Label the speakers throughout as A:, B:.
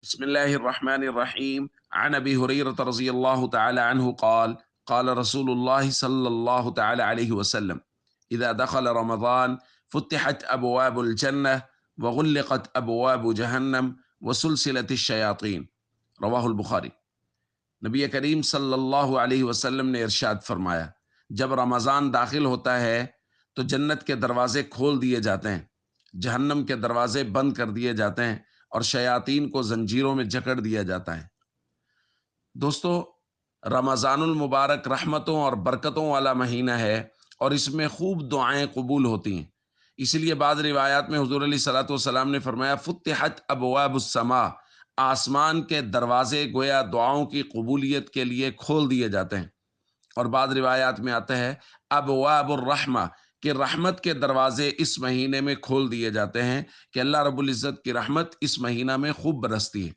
A: بسم الله الرحمن الرحيم عن أبي هريرة رضي الله تعالى عنه قال قال رسول الله صلى الله تعالى عليه وسلم إذا دخل رمضان فتحت أبواب الجنة وغلقت أبواب جهنم وسلسلة الشياطين رواہ البخاری۔ نبی کریم صلی اللہ علیہ وسلم نے ارشاد فرمایا، جب رمضان داخل ہوتا ہے تو جنت کے دروازے کھول دیے جاتے ہیں، جہنم کے دروازے بند کر دیے جاتے ہیں اور شیاطین کو زنجیروں میں جکڑ دیا جاتا ہے۔ دوستو، رمضان المبارک رحمتوں اور برکتوں والا مہینہ ہے اور اس میں خوب دعائیں قبول ہوتی ہیں۔ اس لیے بعض روایات میں حضور علیہ الصلوۃ والسلام نے فرمایا فتحت ابواب السماء، آسمان کے دروازے گویا دعاؤں کی قبولیت کے لیے کھول دیے جاتے ہیں۔ اور بعض روایات میں آتا ہے ابواب الرحمہ، کہ رحمت کے دروازے اس مہینے میں کھول دیے جاتے ہیں، کہ اللہ رب العزت کی رحمت اس مہینہ میں خوب برستی ہے۔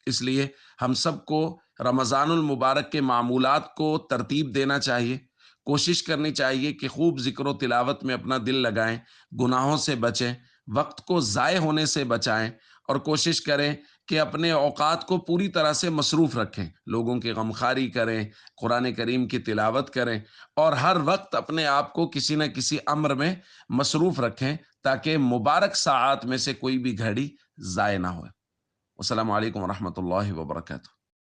A: اس لیے ہم سب کو رمضان المبارک کے معمولات کو ترتیب دینا چاہیے، کوشش کرنی چاہیے کہ خوب ذکر و تلاوت میں اپنا دل لگائیں، گناہوں سے بچیں، وقت کو ضائع ہونے سے بچائیں، اور کوشش کریں کہ اپنے اوقات کو پوری طرح سے مصروف رکھیں، لوگوں کی غمخواری کریں، قرآن کریم کی تلاوت کریں، اور ہر وقت اپنے آپ کو کسی نہ کسی امر میں مصروف رکھیں تاکہ مبارک ساعات میں سے کوئی بھی گھڑی ضائع نہ ہو۔ السلام علیکم ورحمۃ اللہ وبرکاتہ۔